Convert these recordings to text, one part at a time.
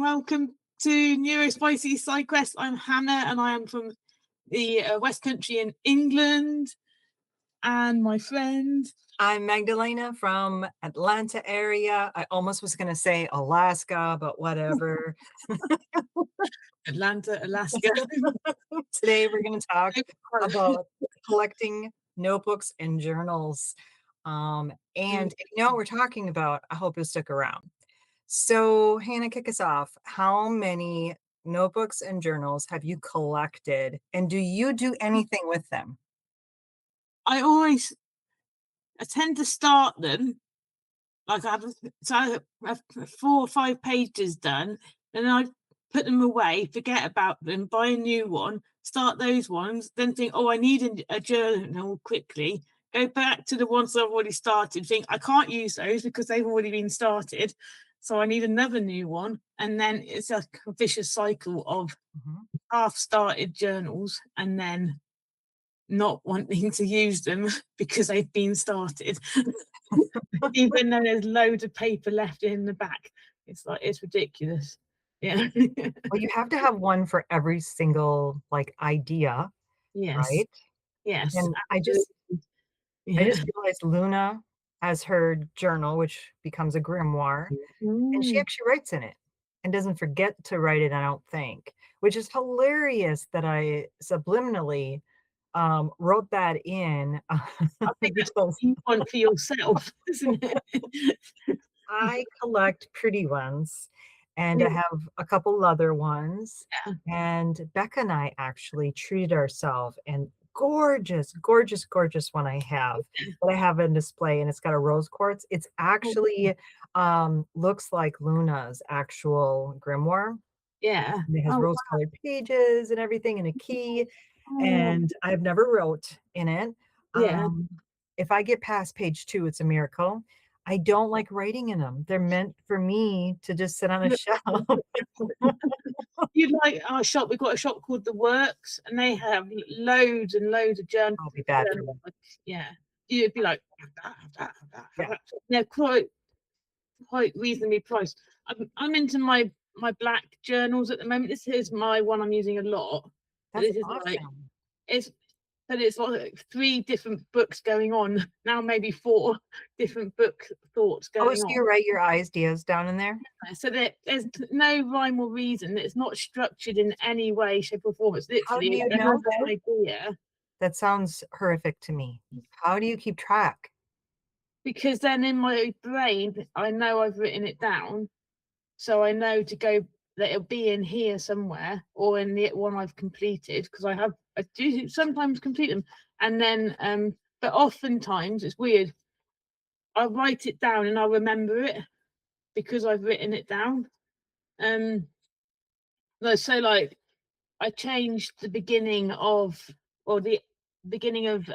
welcome to Neurospicy Side Quest. I'm Hannah and I am from the West Country in England. And my friend... I'm Magdalena from Atlanta area. I almost was going to say Alaska, but whatever. Atlanta, Alaska. Today we're going to talk about collecting notebooks and journals. And if you know what we're talking about, I hope you'll stick around. So, Hannah, kick us off. How many notebooks and journals have you collected, and do you do anything with them? I tend to start them, like I have 4 or 5 pages done, and I put them away, forget about them, buy a new one, start those ones, then think, oh, I need a journal quickly, go back to the ones I've already started, think I can't use those because they've already been started, so I need another new one, and then it's a vicious cycle of half-started journals and then not wanting to use them because they've been started. Even though there's loads of paper left in the back. It's like, it's ridiculous. Yeah. Well, you have to have one for every single idea, Yes. right? Yes. And Absolutely. I Yeah. just realized Luna has her journal, which becomes a grimoire, and she Mm. actually writes in it and doesn't forget to write it, I don't think, which is hilarious that I subliminally wrote that in I think that's what because you want for yourself, isn't it? I collect pretty ones, and I Yeah. have a couple other ones. And Becca and I actually treated ourselves, and gorgeous, gorgeous, gorgeous one I have that I have in display, and it's got a rose quartz. It's actually looks like Luna's actual grimoire. Yeah. And it has Oh, rose-colored pages and everything, and a key. wow. And I've never wrote in it. Yeah. Um, if I get past page 2, it's a miracle. I don't like writing in them. They're meant for me to just sit on a shelf. You'd like our shop. We've got a shop called The Works, and they have loads and loads of I'll be bad for journals. them. Yeah, you'd be like, have that, have that, have that, have Yeah. that. They're quite reasonably priced. I'm into my black journals at the moment. This is my one I'm using a lot. But That's this is like awesome. it's it's like 3 different books going on now, maybe 4 different book thoughts Oh, going so on. you write your ideas down in there? So there's no rhyme or reason. It's not structured in any way, shape, or form. It's How do literally you I know have that? an idea, That sounds horrific to me. How do you keep track? because then in my brain I know I've written it down, so I know to go that it'll be in here somewhere or in the one I've completed, because I do sometimes complete them, and then but oftentimes it's weird. I write it down and I remember it because I've written it down. Um, so like I changed the beginning of, or the beginning of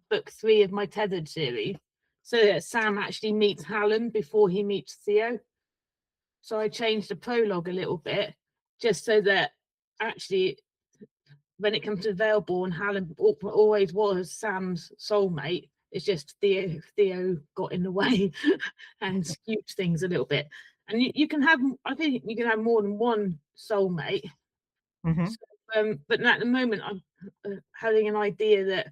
book 3 of my Tethered series, so that Sam actually meets Hallam before he meets Theo. So I changed the prologue a little bit, just so that actually when it comes to Valeborn, Hallam always was Sam's soulmate. It's just Theo got in the way and skewed things a little bit. And you can have, I think you can have more than one soulmate. Mhm. So, but at the moment, I'm having an idea that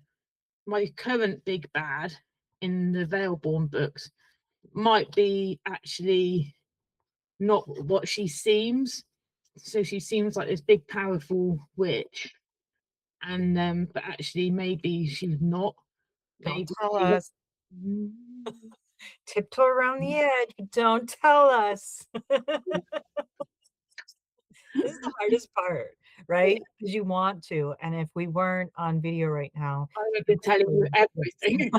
my current big bad in the Valeborn books might be actually not what she seems. So she seems like this big, powerful witch, and but actually, maybe she's not. Don't Maybe tell she's us. Tiptoe around the edge. Don't tell us. This is the hardest part, right? Because you want to, and if we weren't on video right now, I would you be telling you would everything.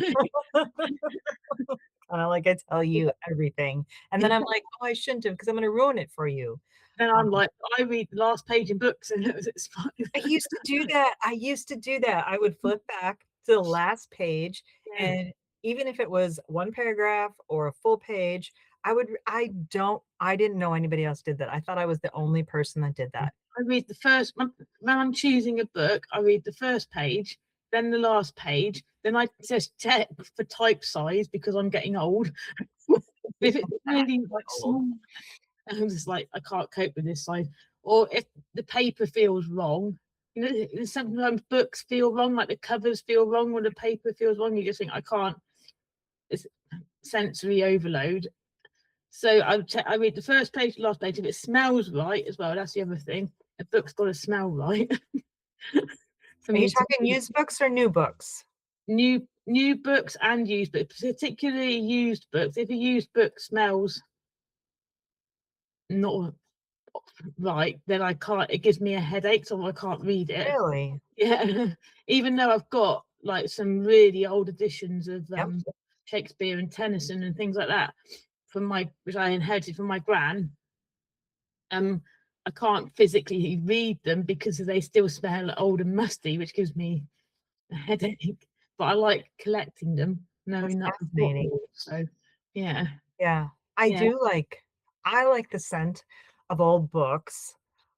kinda like I tell you everything, and then I'm like, "Oh, I shouldn't have, because I'm gonna ruin it for you." Then I'm Um, like, I read the last page in books, and it's fine. I used to do that. I used to do that. I would flip back to the last page, Yeah. and even if it was 1 paragraph or a full page, I didn't know anybody else did that. I thought I was the only person that did that. I read the first when I'm choosing a book, I read the first page, then the last page, then I just check for type size because I'm getting old. If it's really like Old. small, And I'm just like, I can't cope with this side. Or if the paper feels wrong, sometimes books feel wrong, like the covers feel wrong, or the paper feels wrong. You just think, I can't. It's sensory overload. So I read the first page, the last page. If it smells right as well, that's the other thing. A book's got to smell right for Are you me to talking used books or new books? new books and used books, particularly used books. If a used book smells not right, then I can't. It gives me a headache, so I can't read it. Really? Yeah, even though I've got like some really old editions of Yep. Shakespeare and Tennyson and things like that from which I inherited from my gran. Um, I can't physically read them because they still smell old and musty, which gives me a headache. But I like collecting them, That's knowing that I've got fascinating. more. So yeah, Yeah. yeah, I like the scent of old books,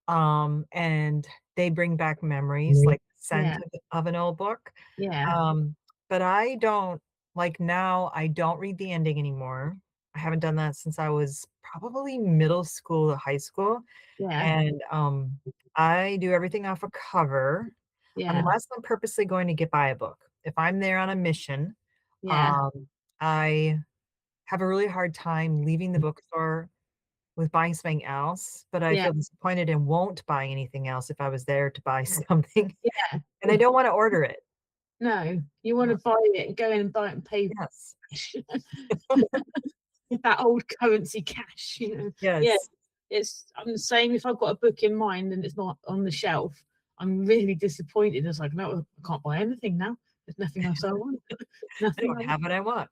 and they bring back memories, like the scent yeah, of an old book. yeah, Um, but I don't like now, I don't read the ending anymore. I haven't done that since I was probably middle school to high school, yeah, and, I do everything off a cover yeah, unless I'm purposely going to get by a book. If I'm there on a mission, yeah, I have a really hard time leaving the bookstore with buying something else, but I yeah, feel disappointed and won't buy anything else if I was there to buy something, yeah. and I don't wanna order it. No, you want Yeah. to buy it and go in and buy it and pay Yes. cash. That old currency cash, Yeah, Yes. I'm the same. If I've got a book in mind and it's not on the shelf, I'm really disappointed. It's like, no, I can't buy anything now. There's nothing else I want. I Nothing don't I have want. what I want.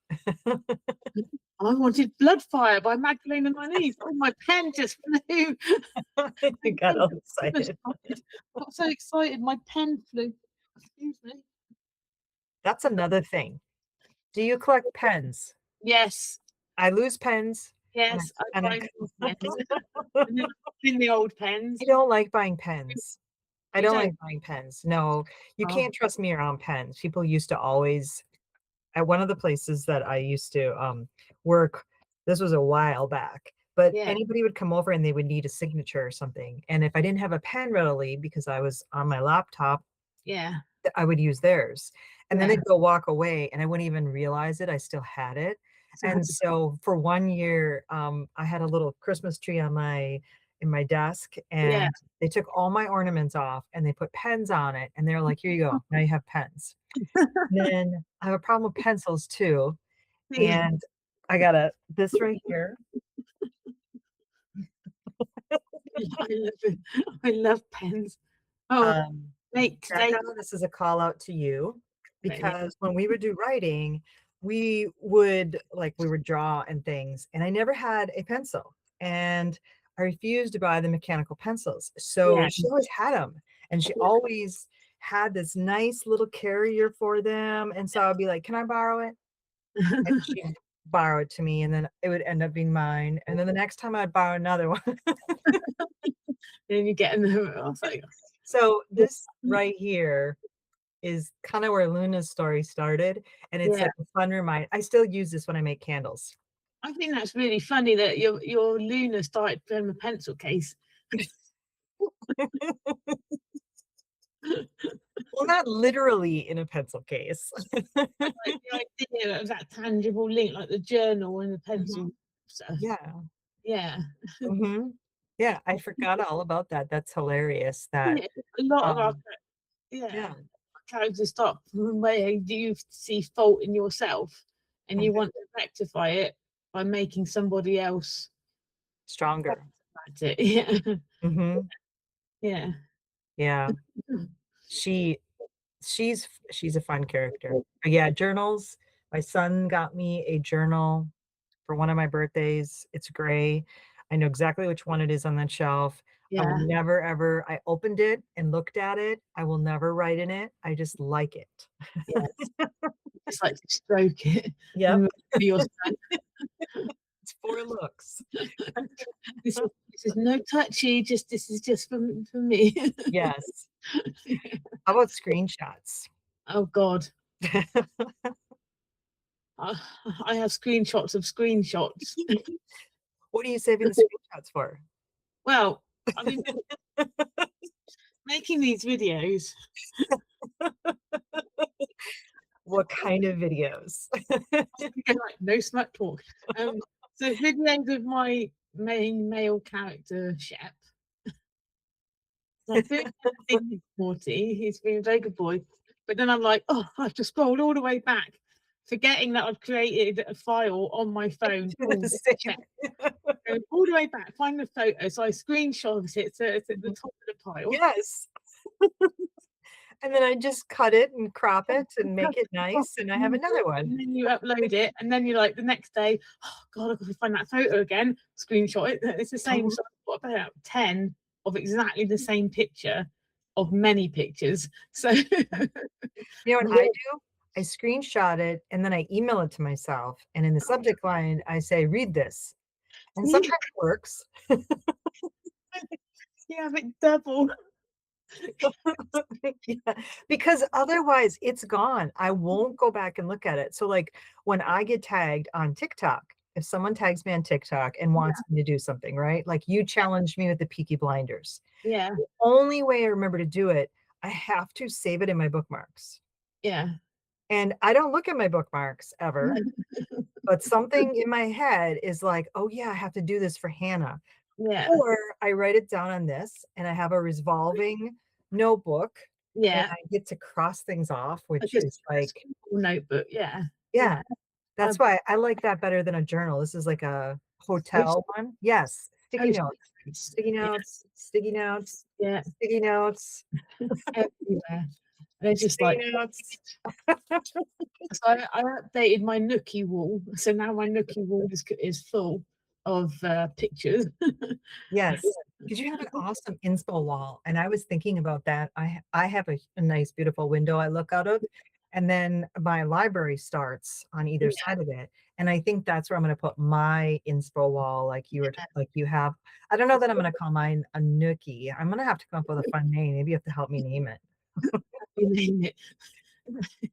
I wanted Bloodfire by Magdalena Manise. Oh, my pen just flew. I My got pen all just excited. started. I got so excited, my pen flew. Excuse me. That's another thing. Do you collect pens? Yes, I lose pens, and yes, I I buy new pens. And then I put in the old pens. I don't like buying pens. I You don't don't? like buying pens. No, you Oh, can't trust me around pens. People used to always at one of the places that I used to, work, this was a while back, but yeah, anybody would come over and they would need a signature or something, and if I didn't have a pen readily because I was on my laptop, yeah, I would use theirs, and then yeah. they'd go walk away, and I wouldn't even realize it, I still had it, and so for 1 year, I had a little Christmas tree on my in my desk, Yeah. and they took all my ornaments off, and they put pens on it, and they're like, "Here you go, now you have pens." Then I have a problem with pencils too, Yeah. and I got this right here. I love it. I love pens. Oh, Um, mate, today. Becca, this is a call out to you Yeah, because when we would do writing, we would draw and things, and I never had a pencil, and I refused to buy the mechanical pencils. So yeah, she always had them, and she always had this nice little carrier for them, and so I'd be like, "Can I borrow it?" And she'd borrow it to me, and then it would end up being mine, and then the next time I'd borrow another one. then you get in the I was like, So this right here is kinda where Luna's story started, and it's yeah. like a fun remind I still use this when I make candles. I think that's really funny that your Luna started from a pencil case. Well, not literally in a pencil case. Like the idea of that tangible link, like the journal and the Mhm. pencil stuff. Yeah. Yeah. Mhm. Yeah, I forgot all about that. That's hilarious that, Yeah. A lot of our um yeah. yeah, Characters start from where you see fault in yourself and mhm, you want to rectify it by making somebody else stronger. at it. Yeah. Mhm. Yeah. Yeah. She she's a fun character. But yeah, journals. My son got me a journal for one of my birthdays. It's gray. I know exactly which one it is on that shelf. I will Yeah. never ever I opened it and looked at it. I will never write in it. I just like it. Yes. Just like to stroke it Yep. and be your son. It's for looks. This is no touchy, just this is just for me. Yes. How about screenshots? Oh God. I I have screenshots of screenshots. What are you saving the screenshots for? Well, I've been making these videos. What kind of videos? Like, no smut talk. Um, so videos of my main male character, Shep. Like doing everything he's naughty, he's been a very good boy. But then I'm like, oh, I've just scrolled all the way back, forgetting that I've created a file on my phone Do the called same. Shep. Go all the way back, find the photo. So I screenshot it so it's at the Mhm. top of the pile. Yes. And then I just cut it and crop it and Cut make it it off, nice, and I have and another one. then you upload it, and then you're like the next day, oh God, I've got to find that photo again, screenshot it. It's the same. Mhm. So I've got about 10 of exactly the same picture of many pictures. So You know what I yeah, do? I screenshot it and then I email it to myself, and in the subject line, I say, "Read this." And see, sometimes it works. you have it double. Yeah, because otherwise it's gone. I won't go back and look at it. So, like, when I get tagged on TikTok, if someone tags me on TikTok and wants me to do something, right? Like you challenged me with the Peaky Blinders. Yeah, Only way I remember to do it, I have to save it in my bookmarks. yeah, And I don't look at my bookmarks ever, but something in my head is like, "Oh, yeah, I have to do this for Hannah." yeah, Or I write it down on this, and I have a revolving notebook, and yeah. I get to cross things off, which Just is a like small notebook. Yeah, yeah. yeah, that's I've why I like that better than a journal. This is like a hotel one. Yes, sticky post notes, notes. sticky Yeah, notes, sticky notes, yeah, sticky notes, everywhere. They're just sticky like notes. so I updated my Nookie wall, so now my Nookie wall is full of, pictures. Yes, because you have an awesome inspo wall, and I was thinking about that. I have a nice, beautiful window I look out of, and then my library starts on either Yeah, side of it, and I think that's where I'm gonna put my inspo wall like you were t like you have. I don't know that I'm gonna call mine a nookie. I'm gonna have to come up with a fun name. Maybe you have to help me name it. you name it.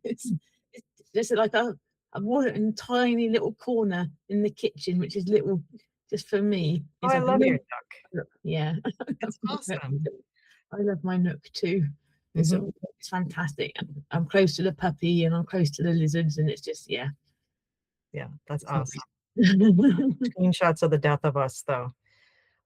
It's it's just like a one tiny little corner in the kitchen, which is little just for me. Oh, It's I like a love your little nook. nook. Yeah. It's awesome. I love my Nook too. It's Mhm. it's fantastic. I'm close to the puppy and I'm close to the lizards, and it's just yeah, Yeah, that's it's awesome. nice. Screenshots of the death of us, though.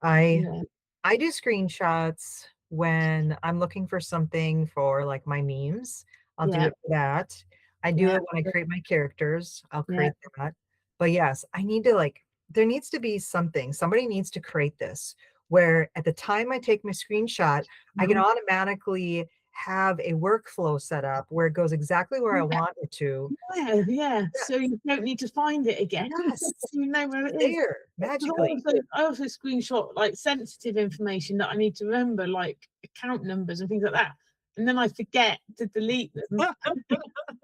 I Yeah, I do screenshots when I'm looking for something for, like, my memes. I'll do yeah, it for that. I do yeah, it when I create my characters. I'll yeah. create that. But, yes, I need to, like there needs to be something. Somebody needs to create this where at the time I take my screenshot, I can Mhm. automatically have a workflow set up where it goes exactly where I Yeah, want it to. yeah, yeah. Yeah. So you don't need to find it again. Yes. You know where It's it is. there 'Cause magically. I also screenshot like sensitive information that I need to remember, like account numbers and things like that. And then I forget to delete them.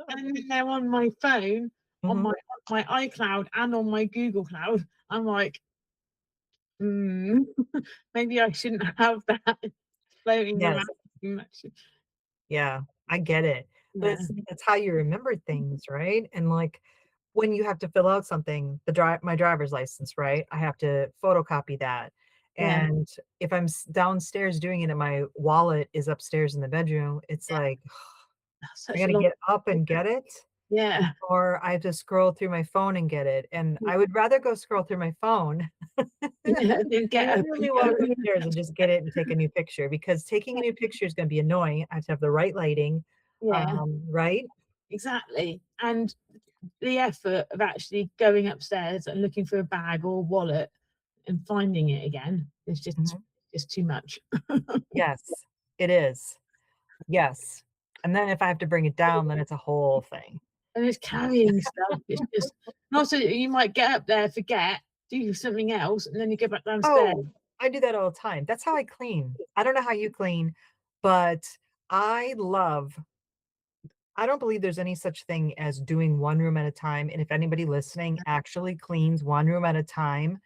And then they're on my phone, Mhm. on my iCloud and on my Google Cloud. I'm like, hmm, maybe I shouldn't have that floating around Yes. too much. Yeah, I get it. But Yeah, it's how you remember things, right? And, like, when you have to fill out something, my driver's license, right? I have to photocopy that, yeah, and if I'm downstairs doing it and my wallet is upstairs in the bedroom, it's yeah. like, That's I such a gotta long get up and get it, yeah, or I have to scroll through my phone and get it, and yeah, I would rather go scroll through my phone. yeah, then I get up and literally go. walk upstairs and just get it and take a new picture because taking a new picture is gonna be annoying. I have to have the right lighting, Yeah, right? exactly. And the effort of actually going upstairs and looking for a bag or a wallet and finding it again is Mhm. just too much. Yes, it is. Yes. And then if I have to bring it down, then it's a whole thing. And it's carrying stuff. It's just and also you might get up there, forget, do something else, and then you go back downstairs. Oh, I do that all the time. That's how I clean. I don't know how you clean, but I love I don't believe there's any such thing as doing one room at a time, and if anybody listening actually cleans one room at a time,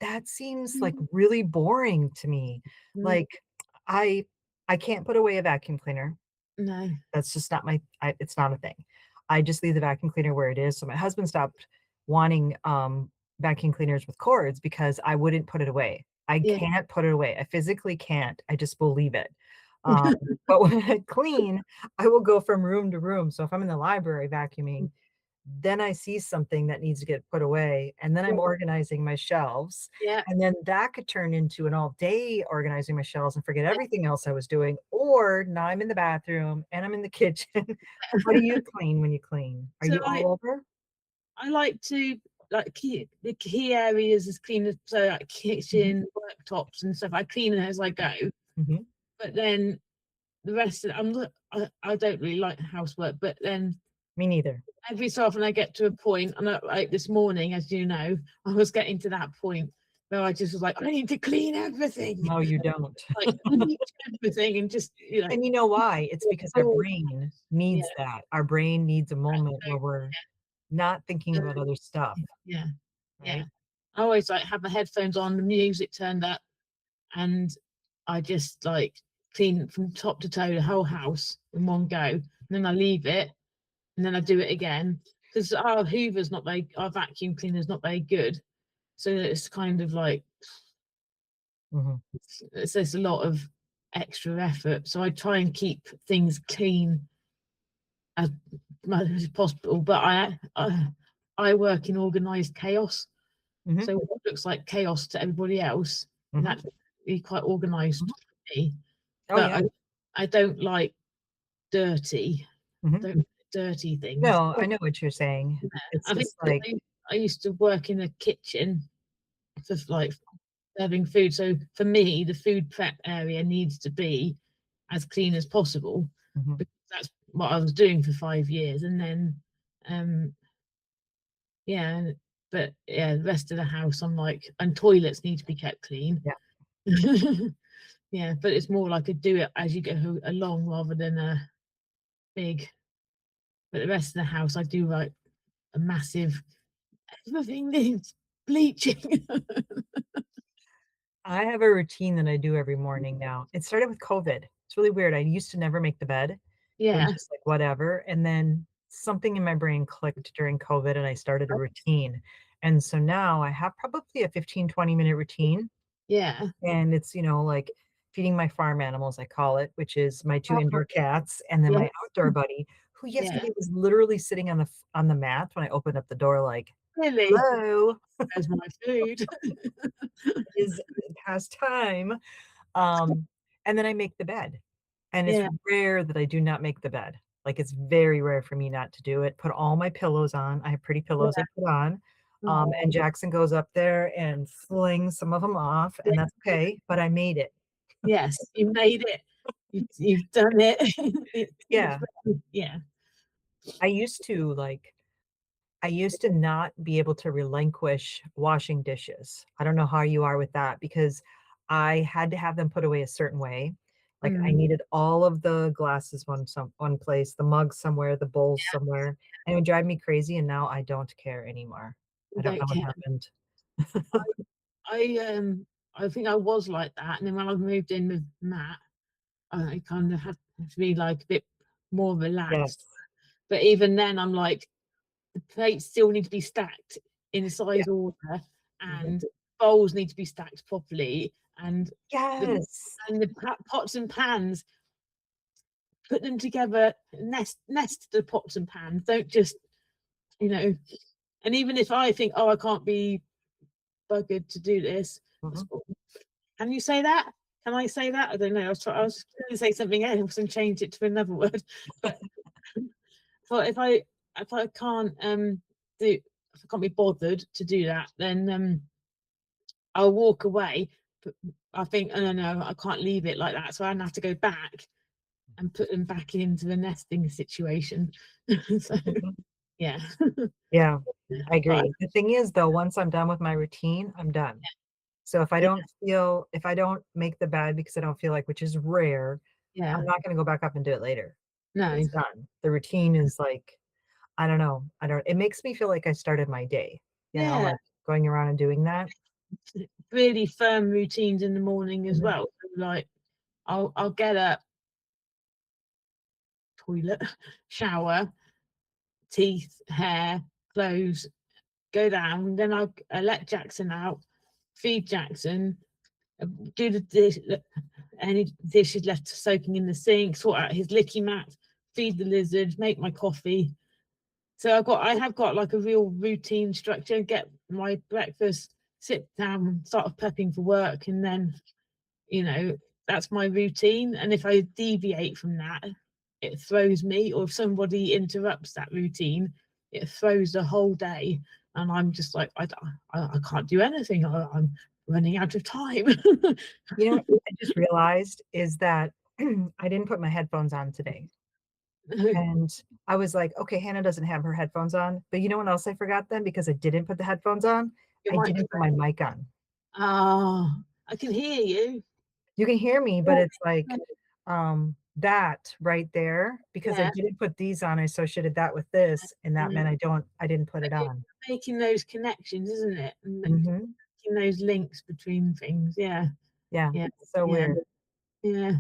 that seems, like, Mhm. really boring to me. Mm, Like, I I can't put away a vacuum cleaner. no. That's just not it's not a thing. I just leave the vacuum cleaner where it is, so my husband stopped wanting, vacuum cleaners with cords because I wouldn't put it away. I Yeah. can't put it away. I physically can't. I just will leave it. Um, but when I clean, I will go from room to room. So if I'm in the library vacuuming, then I see something that needs to get put away, and then I'm organizing my shelves, Yeah. and then that could turn into an all day organizing my shelves and forget everything else I was doing, or now I'm in the bathroom and I'm in the kitchen. How do you clean when you clean? Are So you all over? I like to like keep the key areas as clean as so like Mhm, kitchen, worktops and stuff. I clean it as I go. mhm. But then the rest of I'm not I don't really like housework, but then Me neither. every so often I get to a point, and like this morning, as you know, I was getting to that point where I just was like, I need to clean everything, No, you don't. like delete everything, and just And you know why? It's because our oh, brain yeah, needs that. Our brain needs a moment so, where we're not thinking about other stuff, yeah, yeah. right? I always like have my headphones on, the music turned up, and I just like clean from top to toe the whole house in one go. And then I leave it, and then I do it again because our vacuum cleaner's not very good. So it's kind of like Mhm, there's a lot of extra effort. So I try and keep things clean as much as possible. But I work in organized chaos. mhm, So what looks like chaos to everybody else is mhm, actually quite mhm. organized for me. Oh, But yeah. I don't like dirty. Mhm. Don't like dirty things. No, I know what you're saying. Yeah, It's I think just like I used to work in a kitchen for like serving food. So for me, the food prep area needs to be as clean as possible mhm, because that's what I was doing for 5 years. And then, um, yeah, but yeah, the rest of the house, I'm like, and toilets need to be kept clean. yeah. Yeah, but it's more like a do it as you go along rather than a big. But the rest of the house, I do like a massive. Everything needs bleaching. I have a routine that I do every morning now. It started with COVID. It's really weird. I used to never make the bed. It was Yeah. just like whatever, and then something in my brain clicked during COVID, and I started a routine. And so now I have probably a 15, 20-minute routine, Yeah. and it's, like feeding my farm animals, I call it, which is my 2 Oh, indoor cats and then my yes. outdoor buddy, who Yeah. yesterday was literally sitting on the mat when I opened up the door like, Really? "Hello, There's my food. it is past time." Um, and then I make the bed, and it's Yeah. rare that I do not make the bed. Like, it's very rare for me not to do it. Put all my pillows on. I have pretty pillows I Yeah. put on, Oh, and Jackson goes up there and flings some of them off, yeah. and that's okay, but I made it. Yes, you made it. You've done it. It's Yeah. yeah. I used to, like I used to not be able to relinquish washing dishes. I don't know how you are with that because I had to have them put away a certain way. Like, I Mm, needed all of the glasses one place, the mugs somewhere, the bowls somewhere, and it would drive me crazy, and now I don't care anymore. I you don't know don't what care. happened. I think I was like that, and then when I moved in with Matt, I kind of had to be like a bit more relaxed. Yes. But even then, I'm like, the plates still need to be stacked in Yeah. size order, Mhm. and bowls need to be stacked properly, and the Yes. pots and pans, put them together, nest the pots and pans. Don't just, you know. And even if I think, oh, I can't be buggered to do this, Mhm. can you say that? Can I say that? I don't know. I was going to say something else and change it to another word, but but if I can't do if I can't be bothered to do that, then I'll walk away. But I think, oh, no, I can't leave it like that. So I have to go back and put them back into the nesting situation. So Mhm. yeah, Yeah, I but agree. The thing is, though, once I'm done with my routine, I'm done. So yeah, if I don't make the bed because I don't feel like, which is rare, I'm yeah, not gonna go back up and do it later. no, It's done. The routine is like, I don't know, I don't it makes me feel like I started my day, yeah, like going around and doing that. really firm routines in the morning as Mhm, well. So, like I'll get up, toilet, shower, teeth, hair, clothes, go down, then I let Jackson out, feed Jackson, do the dish, any dishes left soaking in the sink, sort out his licky mat, feed the lizard, make my coffee. So I have got like a real routine structure, get my breakfast, sit down, start prepping for work, and then, you know, that's my routine. And if I deviate from that, it throws me, or if somebody interrupts that routine, it throws the whole day. And I'm just like, I can't do anything. I'm running out of time. You know what I just realized is that I didn't put my headphones on today. And I was like, "Okay, Hannah doesn't have her headphones on." But you know what else I forgot then because I didn't put the headphones on? Your I didn't put my microphone. mic on. Ah, I can hear you. You can hear me, but Yeah, it's like, that right there, because I yeah. didn't put these on, I associated that with this, and that Mm. meant I didn't put it But on. you're making those connections, isn't it? And Mhm. making those links between things. Yeah, Yeah, yeah, so yeah, weird. yeah.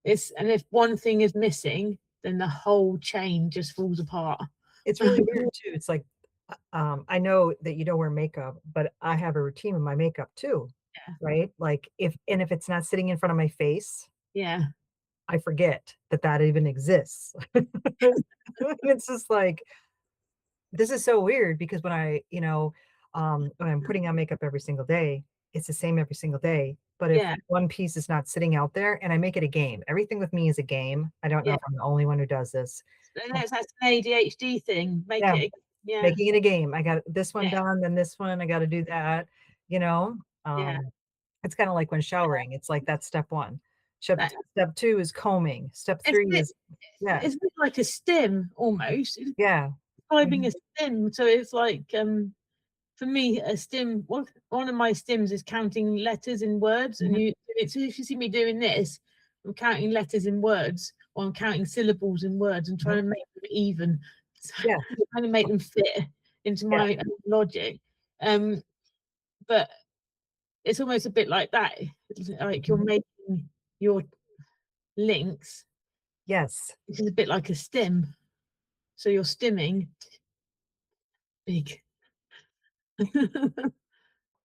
It's and if one thing is missing, then the whole chain just falls apart. It's really weird too. It's like, I know that you don't wear makeup, but I have a routine with my makeup too, Yeah, right? Like, if it's not sitting in front of my face, yeah, I forget that that even exists. It's just like, this is so weird because when I'm putting on makeup every single day, it's the same every single day. But if yeah, one piece is not sitting out there, and I make it a game. Everything with me is a game. I don't know yeah. if I'm the only one who does this. And that's an ADHD thing. Make Yeah, it, yeah, making it a game. I got this one yeah, done, then this one, I gotta do that, you know? yeah. It's kinda like when showering, it's like that's step 1. That Step 2 is combing. Step it's 3 is yeah, it's a bit like a stim almost. It's yeah. describing a Mhm, stim, so it's like for me, a stim one of my stims is counting letters in words, and mhm, it's if you see me doing this, I'm counting letters in words, or I'm counting syllables in words and mhm. trying to make them even, so Yeah, trying to make them fit into yeah, my own logic. Um, but it's almost a bit like that. It's like you're mhm. making your links, Yes. which is a bit like a stim. So you're stimming big.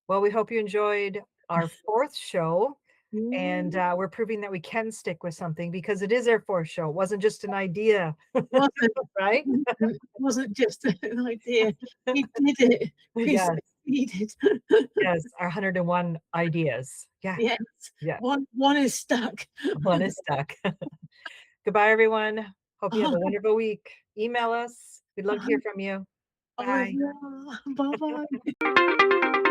Well, we hope you enjoyed our 4th show, and, Mm, we're proving that we can stick with something because it is our 4th show. It wasn't just an idea, wasn't right? wasn't just an idea. You did it. We Yes, succeeded. yes, our 101 ideas. Yeah, Yes. yeah, One is stuck. one is stuck. Goodbye, everyone. Hope you have Au a wonderful week. Email us. We'd love to hear from you. au Bye. revoir. Bye bye.